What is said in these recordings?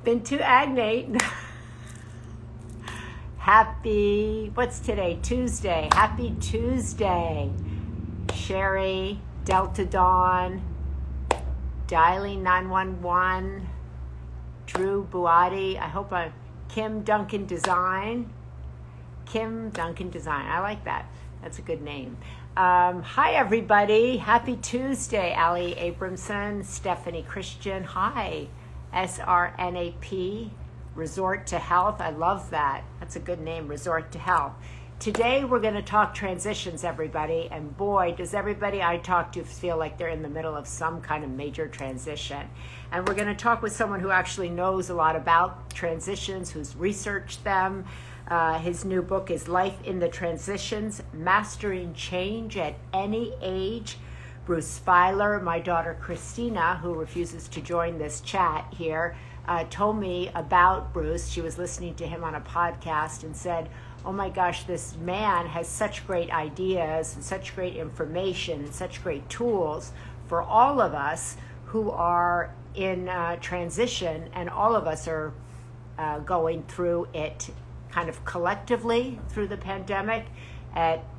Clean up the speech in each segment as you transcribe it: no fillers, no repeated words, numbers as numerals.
Into Agnate. Happy, what's today? Tuesday. Happy Tuesday. Sheri, Delta Dawn, dialing 911, Drew Buati. I hope Kim Duncan Design. Kim Duncan Design. I like that. That's a good name. Hi, everybody. Happy Tuesday. Ali Abramson, Stephanie Christian. Hi. srnap. Resort to Health. I love that. That's a good name, Resort to Health. Today, we're going to talk transitions, everybody. And boy, does everybody I talk to feel like they're in the middle of some kind of major transition. And we're going to talk with someone who actually knows a lot about transitions, who's researched them. His new book is Life in the Transitions, Mastering Change at Any Age. Bruce Feiler, my daughter Christina, who refuses to join this chat here, told me about Bruce. She was listening to him on a podcast and said, oh my gosh, this man has such great ideas and such great information and such great tools for all of us who are in transition, and all of us are going through it kind of collectively through the pandemic.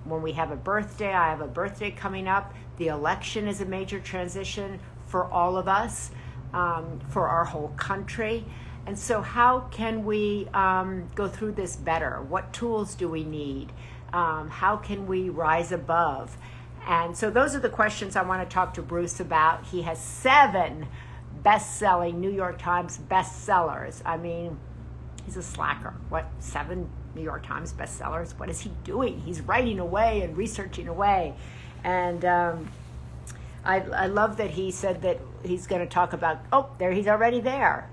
When we have a birthday, I have a birthday coming up. The election is a major transition for all of us, for our whole country. And so how can we go through this better? What tools do we need? How can we rise above? And so those are the questions I want to talk to Bruce about. He has 7 best-selling New York Times bestsellers. I mean, he's a slacker. What, 7 New York Times bestsellers? What is he doing? He's writing away and researching away. And I love that he said that he's going to talk about, oh, there, he's already there.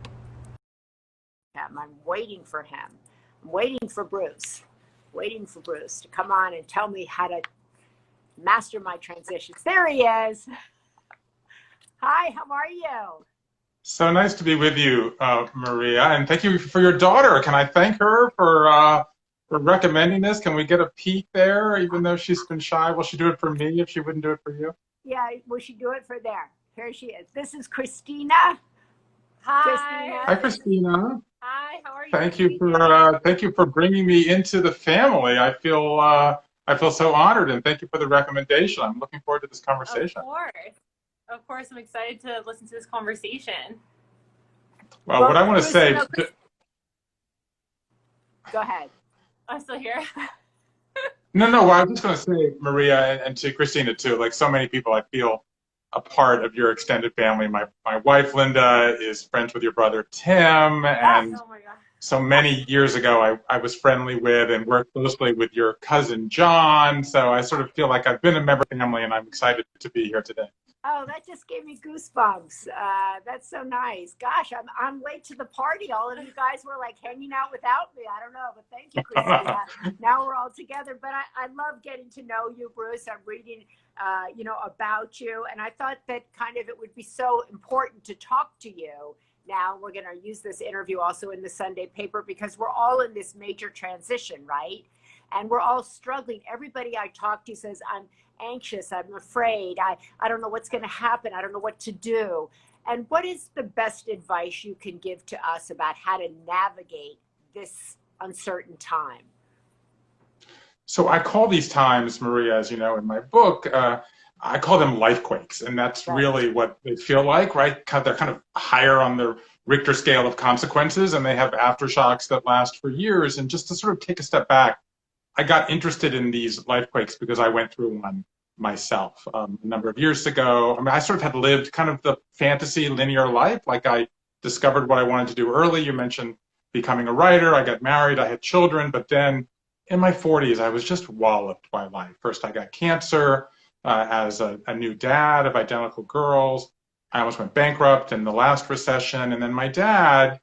I'm waiting for him. I'm waiting for Bruce to come on and tell me how to master my transitions. There he is. Hi, how are you? So nice to be with you, Maria, and thank you for your daughter. Can I thank her for recommending this? Can we get a peek there, even though she's been shy? Will she do it for me if she wouldn't do it for you? Yeah, will she do it for there? Here she is. This is Christina. Hi. Christina. Hi, Christina. Hi, how are you? Thank you for bringing me into the family. I feel so honored, and thank you for the recommendation. I'm looking forward to this conversation. Of course, I'm excited to listen to this conversation. Well, what I want to say. Go ahead. I'm still here. No, well, I was just going to say, Maria, and to Christina too, like so many people, I feel a part of your extended family. My wife, Linda, is friends with your brother, Tim, and oh my God. So many years ago, I was friendly with and worked closely with your cousin, John. So I sort of feel like I've been a member of the family, and I'm excited to be here today. Oh, that just gave me goosebumps. That's so nice. Gosh, I'm late to the party. All of you guys were like hanging out without me. I don't know, but thank you, Christina. Now we're all together. But I love getting to know you, Bruce. I'm reading, about you. And I thought that kind of it would be so important to talk to you. Now we're going to use this interview also in the Sunday paper because we're all in this major transition, right? And we're all struggling. Everybody I talk to says, I'm anxious, I'm afraid, I don't know what's going to happen, I don't know what to do. And what is the best advice you can give to us about how to navigate this uncertain time? So I call these times, Maria, as you know, in my book, I call them Lifequakes, and that's really what they feel like, right? They're kind of higher on the Richter scale of consequences, and they have aftershocks that last for years. And just to sort of take a step back, I got interested in these Lifequakes because I went through one myself a number of years ago. I mean, I sort of had lived kind of the fantasy linear life. Like I discovered what I wanted to do early. You mentioned becoming a writer. I got married. I had children. But then in my 40s, I was just walloped by life. First, I got cancer as a new dad of identical girls. I almost went bankrupt in the last recession. And then my dad,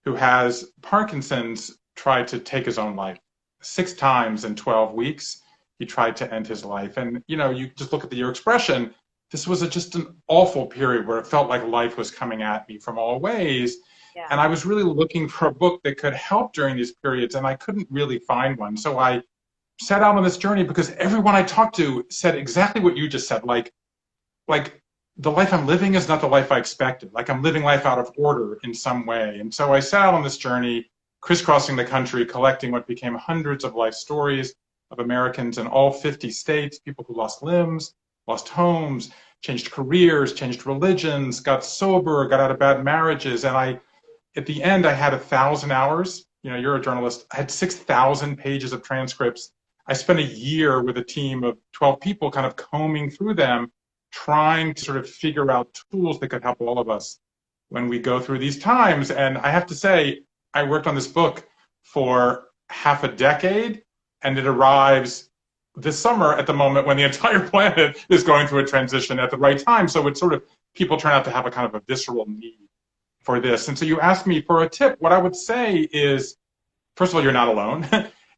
who has Parkinson's, tried to take his own life. 6 times in 12 weeks, he tried to end his life. And, you just look at your expression, this was just an awful period where it felt like life was coming at me from all ways. Yeah. And I was really looking for a book that could help during these periods, and I couldn't really find one. So I set out on this journey because everyone I talked to said exactly what you just said, like the life I'm living is not the life I expected. Like I'm living life out of order in some way. And so I set out on this journey, crisscrossing the country, collecting what became hundreds of life stories of Americans in all 50 states, people who lost limbs, lost homes, changed careers, changed religions, got sober, got out of bad marriages. And at the end, I had 1,000 hours. You know, you're a journalist. I had 6,000 pages of transcripts. I spent a year with a team of 12 people kind of combing through them, trying to sort of figure out tools that could help all of us when we go through these times. And I have to say, I worked on this book for half a decade, and it arrives this summer at the moment when the entire planet is going through a transition at the right time. So it's sort of, people turn out to have a kind of a visceral need for this. And so you asked me for a tip. What I would say is, first of all, you're not alone,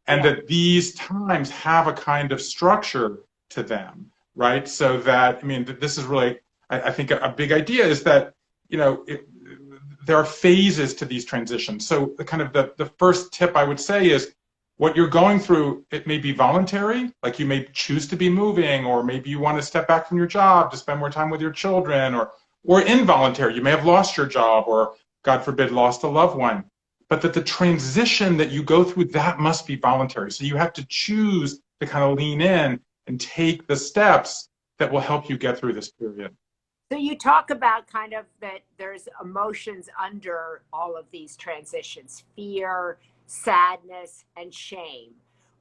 and that these times have a kind of structure to them, right? So that, I mean, this is really, I think a big idea is that, you know, there are phases to these transitions. So the kind of the first tip I would say is, what you're going through, it may be voluntary, like you may choose to be moving, or maybe you want to step back from your job to spend more time with your children, or involuntary, you may have lost your job, or God forbid, lost a loved one. But that the transition that you go through, that must be voluntary. So you have to choose to kind of lean in and take the steps that will help you get through this period. So you talk about kind of that there's emotions under all of these transitions: fear, sadness, and shame,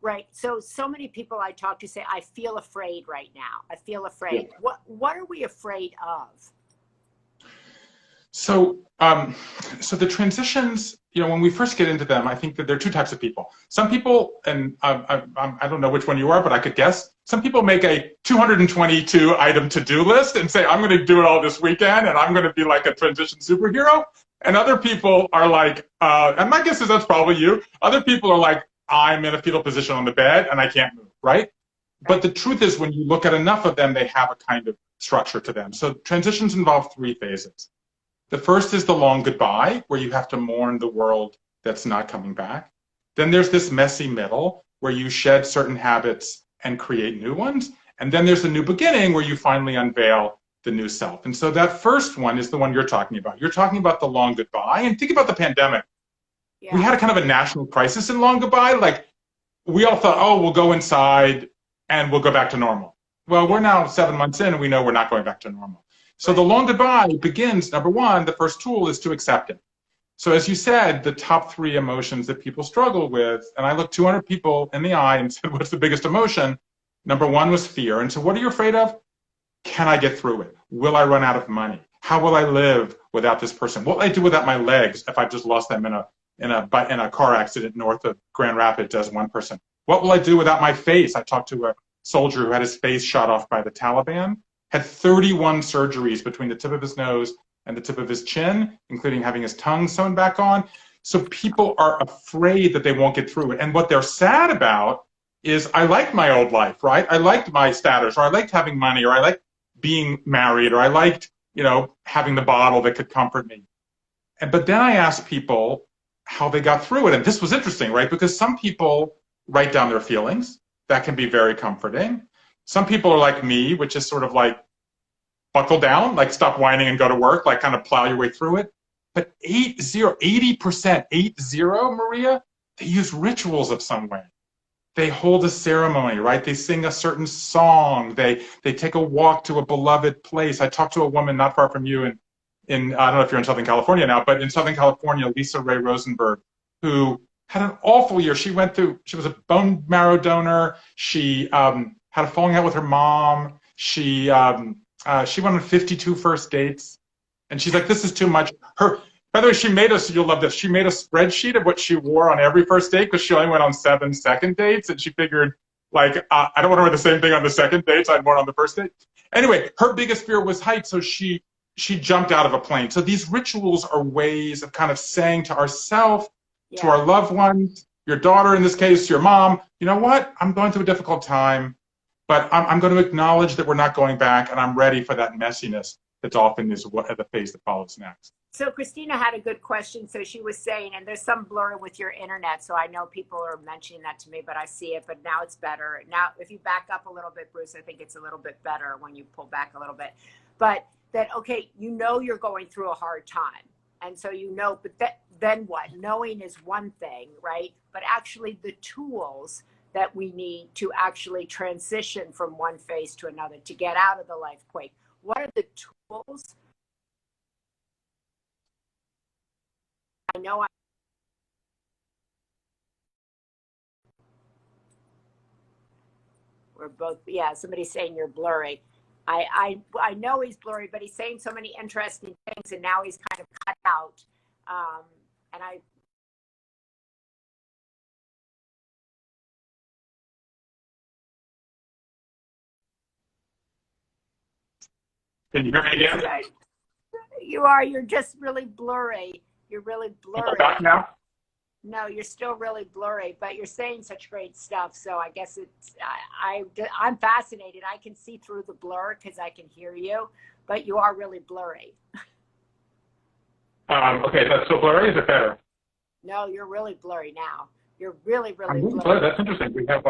right? So many people I talk to say, I feel afraid right now. I feel afraid. Yeah. What are we afraid of? So, so the transitions, you know, when we first get into them, I think that there are two types of people. Some people, and I don't know which one you are, but I could guess, some people make a 222 item to-do list and say, I'm going to do it all this weekend, and I'm going to be like a transition superhero. And other people are like, and my guess is that's probably you. Other people are like, I'm in a fetal position on the bed and I can't move, right? But the truth is, when you look at enough of them, they have a kind of structure to them. So transitions involve three phases. The first is the long goodbye, where you have to mourn the world that's not coming back. Then there's this messy middle, where you shed certain habits and create new ones. And then there's the new beginning, where you finally unveil the new self. And so that first one is the one you're talking about. You're talking about the long goodbye. And think about the pandemic. Yeah. We had a kind of a national crisis in long goodbye. Like, we all thought, oh, we'll go inside and we'll go back to normal. Well, we're now 7 months in and we know we're not going back to normal. So the long goodbye begins, number one, the first tool is to accept it. So as you said, the top three emotions that people struggle with, and I looked 200 people in the eye and said, what's the biggest emotion? Number one was fear. And so what are you afraid of? Can I get through it? Will I run out of money? How will I live without this person? What will I do without my legs if I've just lost them in a car accident north of Grand Rapids, as one person? What will I do without my face? I talked to a soldier who had his face shot off by the Taliban, had 31 surgeries between the tip of his nose and the tip of his chin, including having his tongue sewn back on. So people are afraid that they won't get through it. And what they're sad about is, I liked my old life, right? I liked my status, or I liked having money, or I liked being married, or I liked, you know, having the bottle that could comfort me. But then I asked people how they got through it. And this was interesting, right? Because some people write down their feelings. That can be very comforting. Some people are like me, which is sort of like, buckle down, like stop whining and go to work, like kind of plow your way through it. But 80%, Maria, they use rituals of some way. They hold a ceremony, right? They sing a certain song. They take a walk to a beloved place. I talked to a woman not far from you in I don't know if you're in Southern California now, but in Southern California, Lisa Ray Rosenberg, who had an awful year. She was a bone marrow donor. She had a falling out with her mom. She went on 52 first dates, and she's like, this is too much. By the way, you'll love this, she made a spreadsheet of what she wore on every first date, because she only went on 7 second dates, and she figured, like, I don't want to wear the same thing on the second date, so I'd wear it on the first date. Anyway, her biggest fear was heights, so she jumped out of a plane. So these rituals are ways of kind of saying to ourselves, to our loved ones, your daughter in this case, your mom, you know what, I'm going through a difficult time, but I'm going to acknowledge that we're not going back, and I'm ready for that messiness that's often is the phase that follows next. So Christina had a good question. So she was saying, and there's some blur with your internet, so I know people are mentioning that to me, but I see it, but now it's better. Now, if you back up a little bit, Bruce, I think it's a little bit better when you pull back a little bit. But that, okay, you know you're going through a hard time. And so you know, but then what? Knowing is one thing, right? But actually the tools that we need to actually transition from one phase to another, to get out of the life quake. What are the tools? I know we're both, yeah, somebody's saying you're blurry. I know he's blurry, but he's saying so many interesting things, and now he's kind of cut out. And I Can you hear me again? you're just really blurry. You're really blurry. Am I back now? No, you're still really blurry, but you're saying such great stuff. So I guess I'm fascinated. I can see through the blur because I can hear you, but you are really blurry. Okay, that's so blurry. Is it better? No, you're really blurry now. You're really, really blurry. blurry. That's interesting. We have,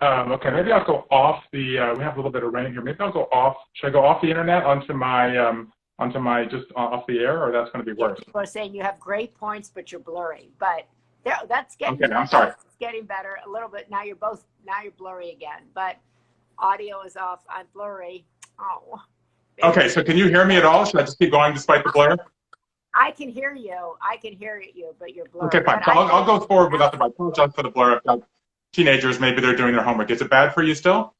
okay, maybe I'll go off the, we have a little bit of rain here. Maybe I'll go off, should I go off the internet onto my, just off the air, or that's going to be worse? People are saying you have great points, but you're blurry. But that's getting okay, I'm sorry. It's getting better a little bit. Now you're blurry again. But audio is off. I'm blurry. Oh. Okay, so can you hear me at all? Should I just keep going despite the blur? I can hear you. I can hear you, but you're blurry. Okay, fine. So I'll go forward without the blur. I apologize for the blur. I've got teenagers, maybe they're doing their homework. Is it bad for you still?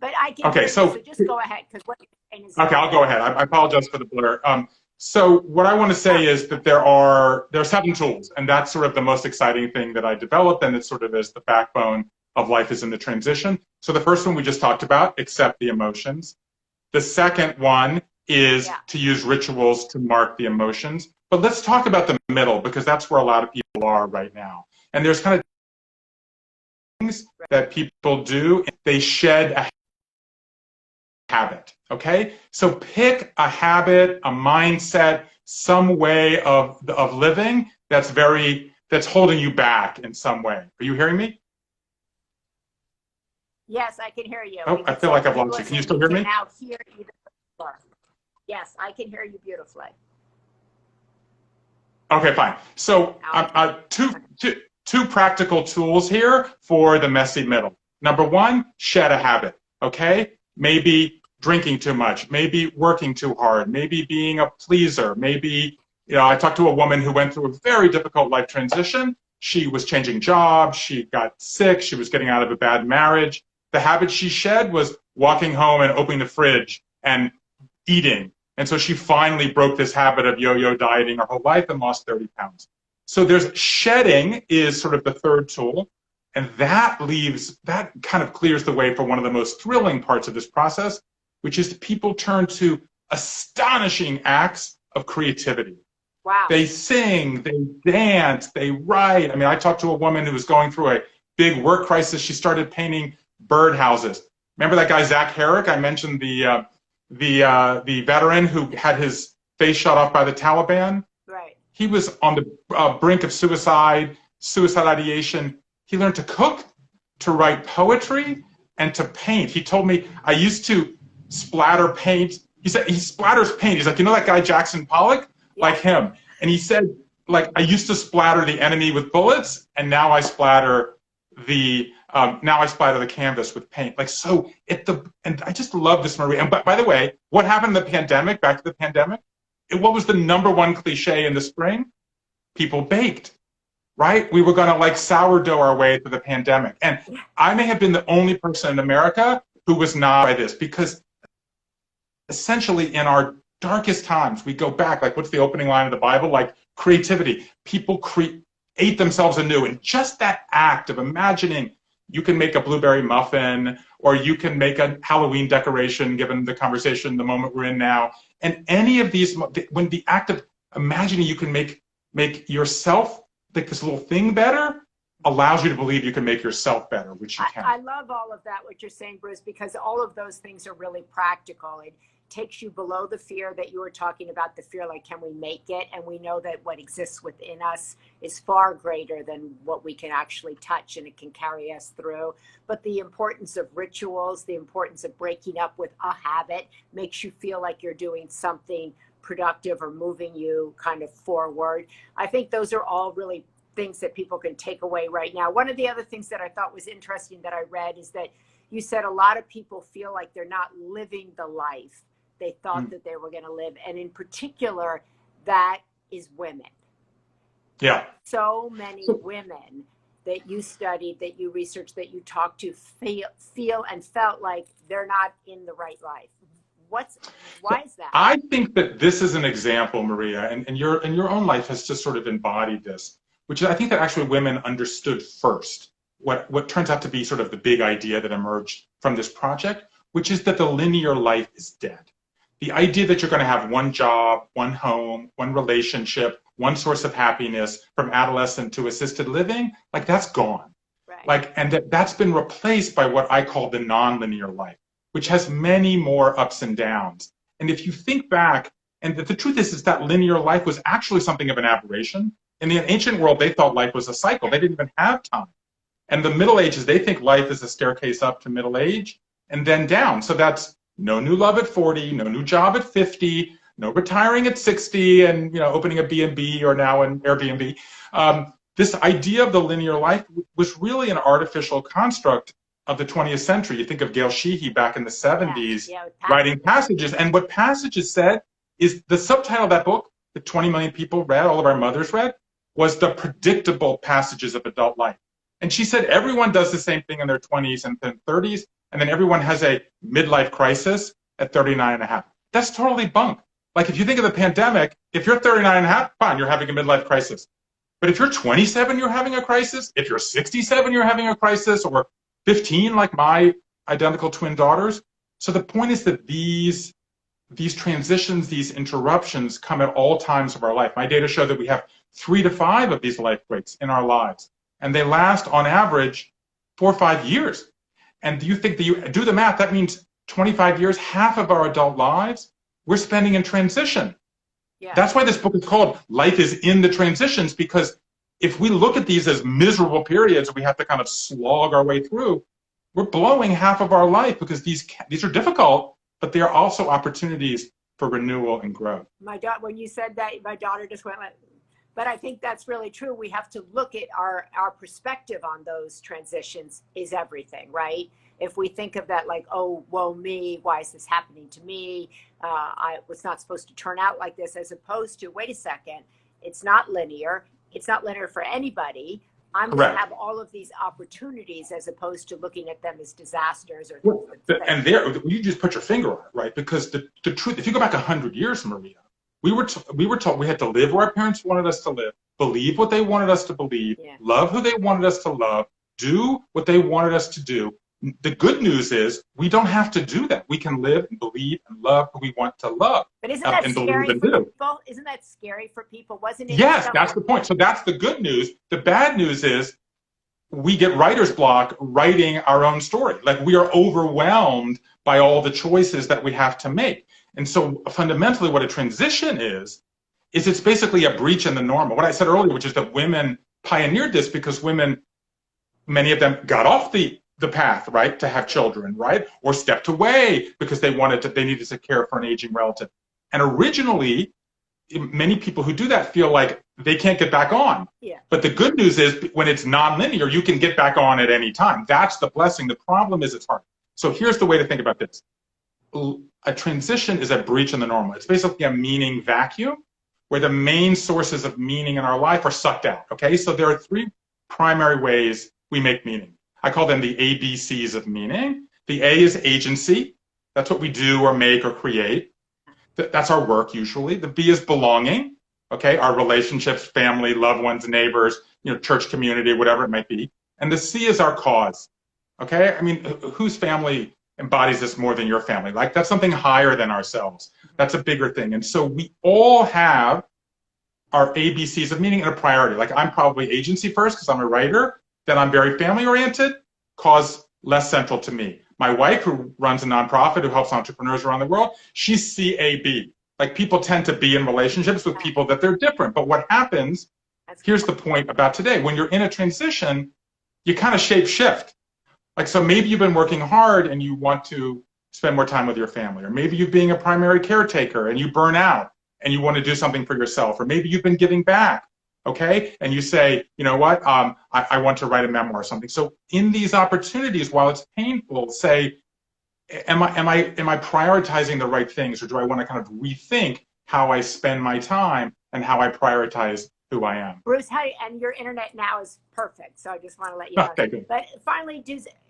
But I can okay, hear so, you, so just go ahead, because what you're saying is okay, I'll go ahead. I apologize for the blur. So what I want to say is that there are 7 tools, and that's sort of the most exciting thing that I developed, and it sort of is the backbone of life is in the transition. So the first one we just talked about, accept the emotions. The second one is to use rituals to mark the emotions. But let's talk about the middle, because that's where a lot of people are right now. And there's kind of things that people do. They shed a habit, okay? So pick a habit, a mindset, some way of living that's holding you back in some way. Are you hearing me? Yes, I can hear you. Oh, I feel like I've lost you. Can you still hear me? Now hear you. Yes, I can hear you beautifully. Okay, fine. So two practical tools here for the messy middle. Number 1, shed a habit, okay? Maybe drinking too much, maybe working too hard, maybe being a pleaser, maybe, I talked to a woman who went through a very difficult life transition. She was changing jobs, she got sick, she was getting out of a bad marriage. The habit she shed was walking home and opening the fridge and eating. And so she finally broke this habit of yo-yo dieting her whole life and lost 30 pounds. So there's shedding is sort of the third tool. And that kind of clears the way for one of the most thrilling parts of this process, which is people turn to astonishing acts of creativity. Wow. They sing, they dance, they write. I mean, I talked to a woman who was going through a big work crisis. She started painting birdhouses. Remember that guy, Zach Herrick? I mentioned the veteran who had his face shot off by the Taliban. Right. He was on the brink of suicide ideation. He learned to cook, to write poetry, and to paint. He told me, I used to splatter paint. He said he splatters paint. He's like, you know that guy Jackson Pollock? Yeah. Like him. And he said, like, I used to splatter the enemy with bullets, and now I splatter the canvas with paint. Like, so and I just love this, Marie. And by the way, what happened in the pandemic? Back to the pandemic. What was the #1 cliche in the spring? People baked, right? We were going to like sourdough our way through the pandemic. And I may have been the only person in America who was not by this, because essentially in our darkest times, we go back, like what's the opening line of the Bible? Like creativity. People create themselves anew. And just that act of imagining you can make a blueberry muffin, or you can make a Halloween decoration, given the conversation, the moment we're in now. And any of these, when the act of imagining you can make yourself like this little thing better, allows you to believe you can make yourself better, which you can. I love all of that, what you're saying, Bruce, because all of those things are really practical. It takes you below the fear that you were talking about, the fear like, can we make it? And we know that what exists within us is far greater than what we can actually touch, and it can carry us through. But the importance of rituals, the importance of breaking up with a habit makes you feel like you're doing something productive or moving you kind of forward. I think those are all really things that people can take away right now. One of the other things that I thought was interesting that I read is that you said a lot of people feel like they're not living the life they thought that they were going to live. And in particular, that is women. Yeah. So many women that you studied, that you researched, that you talked to feel and felt like they're not in the right life. Why is that? I think that this is an example, Maria, and your own life has just sort of embodied this, which is, I think that actually women understood first what turns out to be sort of the big idea that emerged from this project, which is that the linear life is dead. The idea that you're going to have one job, one home, one relationship, one source of happiness from adolescent to assisted living, like that's gone. Right. Like, and that's been replaced by what I call the nonlinear life, which has many more ups and downs. And if you think back, and the truth is that linear life was actually something of an aberration. In the ancient world, they thought life was a cycle. They didn't even have time. And the Middle Ages, they think life is a staircase up to middle age and then down. So that's no new love at 40, no new job at 50, no retiring at 60, and opening a B&B or now an Airbnb. This idea of the linear life was really an artificial construct of the 20th century. You think of Gail Sheehy back in the 70s writing Passages. And what Passages said is the subtitle of that book that 20 million people read, all of our mothers read, was The Predictable Passages of Adult Life. And she said everyone does the same thing in their 20s and then 30s, and then everyone has a midlife crisis at 39 and a half. That's totally bunk. Like if you think of the pandemic, if you're 39 and a half, fine, you're having a midlife crisis. But if you're 27, you're having a crisis. If you're 67, you're having a crisis, or 15, like my identical twin daughters. So the point is that these transitions, these interruptions come at all times of our life. My data show that we have 3 to 5 of these lifequakes in our lives. And they last, on average, 4 or 5 years. And do you think that you do the math, that means 25 years, half of our adult lives, we're spending in transition. Yeah. That's why this book is called Life is in the Transitions, because if we look at these as miserable periods we have to kind of slog our way through, we're blowing half of our life because these are difficult, but they are also opportunities for renewal and growth. When you said that, my daughter just went like, but I think that's really true. We have to look at our perspective on those transitions is everything, right? If we think of that like, oh, woe me, why is this happening to me? I was not supposed to turn out like this, as opposed to, wait a second, it's not linear. It's not linear for anybody. I'm going to have all of these opportunities, as opposed to looking at them as disasters. And there, you just put your finger on it, right? Because the truth, if you go back 100 years, Maria, we were told we had to live where our parents wanted us to live, believe what they wanted us to believe, love who they wanted us to love, do what they wanted us to do. The good news is we don't have to do that. We can live and believe and love who we want to love. But isn't that scary for people? Isn't that scary for people? Wasn't it? Yes, that's the point. So that's the good news. The bad news is we get writer's block writing our own story. Like we are overwhelmed by all the choices that we have to make. And so fundamentally what a transition is it's basically a breach in the normal. What I said earlier, which is that women pioneered this because women, many of them got off the path, right, to have children, right, or stepped away because they needed to care for an aging relative. And originally, many people who do that feel like they can't get back on. Yeah. But the good news is when it's nonlinear, you can get back on at any time. That's the blessing. The problem is it's hard. So here's the way to think about this. A transition is a breach in the normal. It's basically a meaning vacuum where the main sources of meaning in our life are sucked out, okay? So there are 3 primary ways we make meaning. I call them the ABCs of meaning. The A is agency. That's what we do or make or create. That's our work usually. The B is belonging, okay? Our relationships, family, loved ones, neighbors, church community, whatever it might be. And the C is our cause, okay? I mean, whose family embodies this more than your family? Like that's something higher than ourselves. That's a bigger thing. And so we all have our ABCs of meaning and a priority. Like I'm probably agency first because I'm a writer. that I'm very family oriented cause less central to me. My wife, who runs a nonprofit who helps entrepreneurs around the world, she's CAB. Like, people tend to be in relationships with people that they're different. But what happens, here's the point about today, when you're in a transition, you kind of shape shift. Like, so maybe you've been working hard and you want to spend more time with your family, or maybe you're being a primary caretaker and you burn out and you want to do something for yourself, or maybe you've been giving back, okay? And you say, you know what, I want to write a memoir or something. So in these opportunities, while it's painful, say, am I prioritizing the right things, or do I want to kind of rethink how I spend my time and how I prioritize who I am? Bruce, and your internet now is perfect, so I just want to let you know. Okay, good. But finally,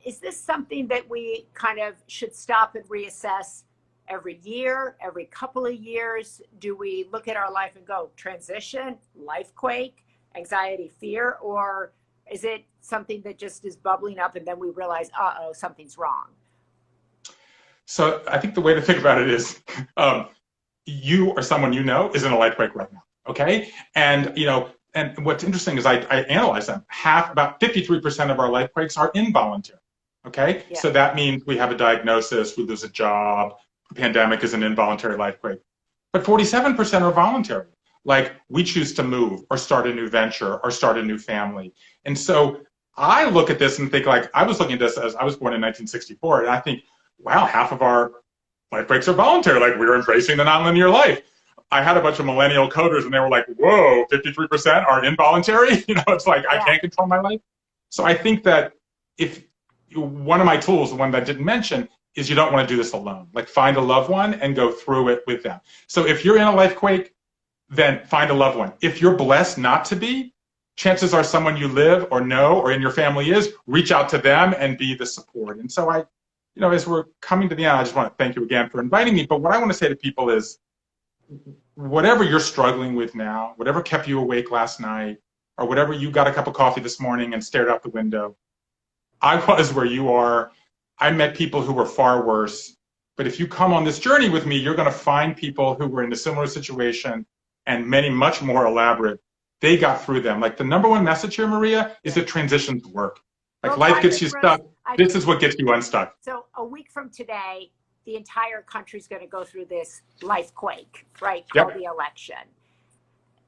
is this something that we kind of should stop and reassess every year, every couple of years? Do we look at our life and go, transition, lifequake, anxiety, fear, or is it something that just is bubbling up and then we realize, uh-oh, something's wrong? So I think the way to think about it is, you or someone you know is in a lifequake right now, okay? And and what's interesting is I analyze them. About 53% of our lifequakes are involuntary, okay? Yeah. So that means we have a diagnosis, we lose a job, the pandemic is an involuntary lifequake. But 47% are voluntary. Like, we choose to move or start a new venture or start a new family. And so I look at this and think, like, I was looking at this as I was born in 1964, and I think, wow, half of our lifequakes are voluntary. Like, we're embracing the nonlinear life. I had a bunch of millennial coders and they were like, whoa, 53% are involuntary? It's like, yeah. I can't control my life. So I think that if one of my tools, the one that I didn't mention, is you don't want to do this alone. Like, find a loved one and go through it with them. So if you're in a lifequake, then find a loved one. If you're blessed not to be, chances are someone you live or know or in your family is, reach out to them and be the support. And so as we're coming to the end, I just want to thank you again for inviting me. But what I want to say to people is, whatever you're struggling with now, whatever kept you awake last night, or whatever you got a cup of coffee this morning and stared out the window, I was where you are. I met people who were far worse. But if you come on this journey with me, you're going to find people who were in a similar situation, and many much more elaborate. They got through them. Like, the number one message here, Maria, is that transitions work. Like, life gets you stuck. This is what gets you unstuck. So a week from today, the entire country's going to go through this lifequake, right? Called the election.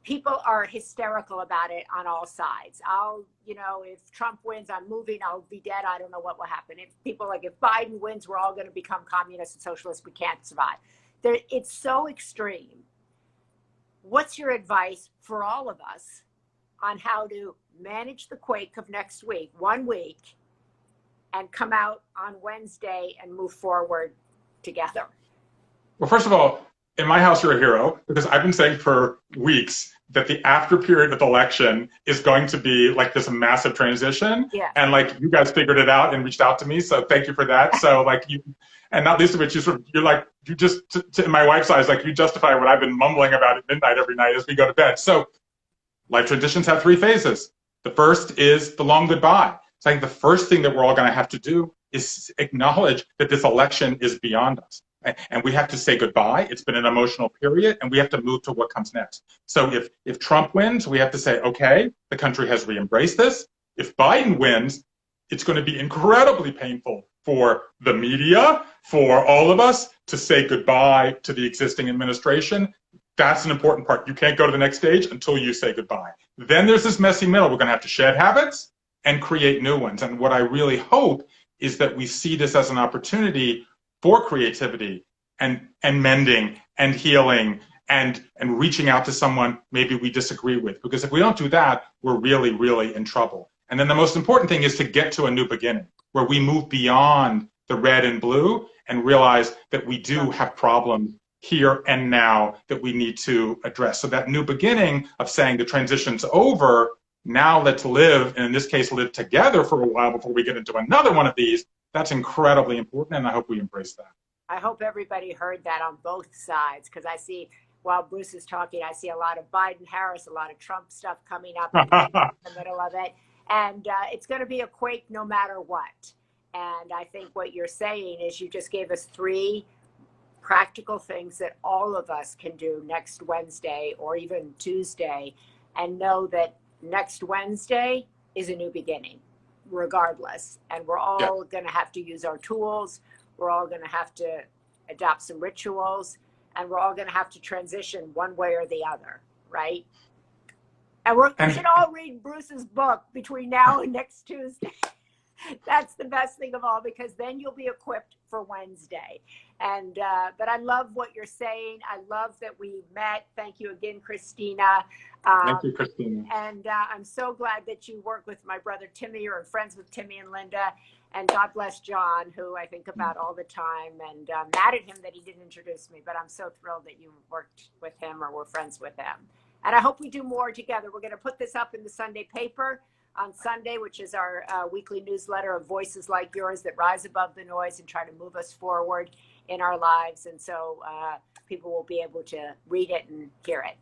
People are hysterical about it on all sides. If Trump wins, I'm moving, I'll be dead. I don't know what will happen. If Biden wins, we're all going to become communists and socialists. We can't survive. It's so extreme. What's your advice for all of us on how to manage the quake of next week, 1 week, and come out on Wednesday and move forward together? Well, first of all, in my house, you're a hero, because I've been saying for weeks that the after period of the election is going to be like this massive transition. Yeah. And like, you guys figured it out and reached out to me. So thank you for that. So like, and not least of which, you just, in my wife's eyes, like, you justify what I've been mumbling about at midnight every night as we go to bed. So life transitions have 3 phases. The first is the long goodbye. So I think the first thing that we're all going to have to do is acknowledge that this election is beyond us. And we have to say goodbye. It's been an emotional period, and we have to move to what comes next. So if Trump wins, we have to say, okay, the country has re-embraced this. If Biden wins, it's going to be incredibly painful for the media, for all of us, to say goodbye to the existing administration. That's an important part. You can't go to the next stage until you say goodbye. Then there's this messy middle. We're going to have to shed habits and create new ones. And what I really hope is that we see this as an opportunity for creativity and mending and healing and reaching out to someone maybe we disagree with. Because if we don't do that, we're really, really in trouble. And then the most important thing is to get to a new beginning, where we move beyond the red and blue and realize that we do have problems here and now that we need to address. So that new beginning of saying the transition's over, now let's live, and in this case, live together for a while before we get into another one of these, that's incredibly important, and I hope we embrace that. I hope everybody heard that on both sides, because I see, while Bruce is talking, I see a lot of Biden-Harris, a lot of Trump stuff coming up in the middle of it. And it's going to be a quake no matter what. And I think what you're saying is you just gave us 3 practical things that all of us can do next Wednesday or even Tuesday, and know that next Wednesday is a new beginning. regardless. And we're all going to have to use our tools. We're all going to have to adopt some rituals, and we're all going to have to transition one way or the other, right? And we should all read Bruce's book between now and next Tuesday. That's the best thing of all, because then you'll be equipped for Wednesday. And but I love what you're saying. I love that we met. Thank you again, Christina. Thank you, Christina. And I'm so glad that you work with my brother Timmy. You're friends with Timmy and Linda. And God bless John, who I think about all the time. And mad at him that he didn't introduce me, but I'm so thrilled that you worked with him or were friends with him. And I hope we do more together. We're going to put this up in the Sunday paper on Sunday, which is our weekly newsletter of voices like yours that rise above the noise and try to move us forward in our lives. And so people will be able to read it and hear it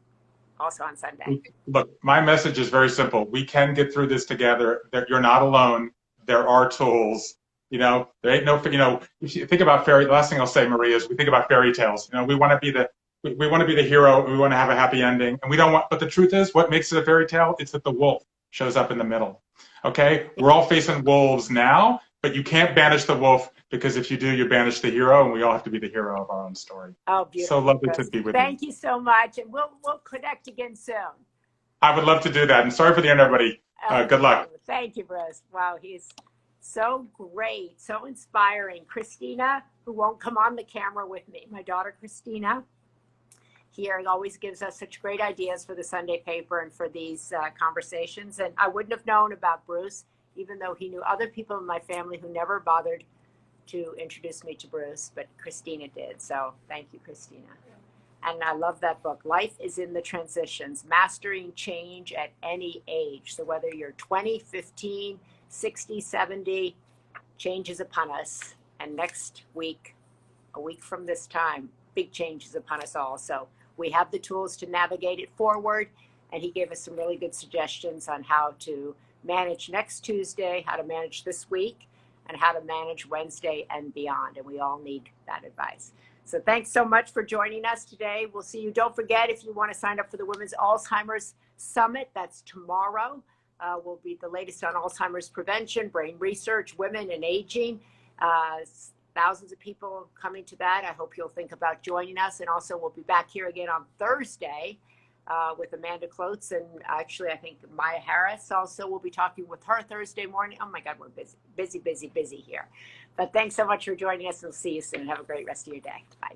also on Sunday. Look, my message is very simple. We can get through this together. You're not alone. There are tools. You know, there ain't no, you know, if you think about the last thing I'll say, Maria, is we think about fairy tales. You know, we want to be the hero. We want to have a happy ending. And we don't want, but the truth is, what makes it a fairy tale? It's that the wolf shows up in the middle. Okay? We're all facing wolves now, but you can't banish the wolf, because if you do, you banish the hero, and we all have to be the hero of our own story. Oh, beautiful. So lovely to be with you. Thank you so much. And we'll connect again soon. I would love to do that. And sorry for the end, everybody. Good luck. Thank you, Bruce. Wow, he's so great, so inspiring. Christina, who won't come on the camera with me, my daughter Christina, here always gives us such great ideas for the Sunday paper and for these conversations. And I wouldn't have known about Bruce, even though he knew other people in my family who never bothered to introduce me to Bruce, but Christina did. So thank you, Christina. And I love that book. Life is in the transitions, mastering change at any age. So whether you're 20, 15, 60, 70, change is upon us. And next week, a week from this time, big change is upon us all. So we have the tools to navigate it forward. And he gave us some really good suggestions on how to manage next Tuesday, how to manage this week, and how to manage Wednesday and beyond. And we all need that advice. So thanks so much for joining us today. We'll see you. Don't forget, if you want to sign up for the Women's Alzheimer's Summit, that's tomorrow. Will be the latest on Alzheimer's prevention, brain research, women and aging. Thousands of people coming to that. I hope you'll think about joining us. And also we'll be back here again on Thursday with Amanda Klotz. And actually, I think Maya Harris also will be talking with her Thursday morning. Oh my God, we're busy here. But thanks so much for joining us, and we'll see you soon. Have a great rest of your day. Bye.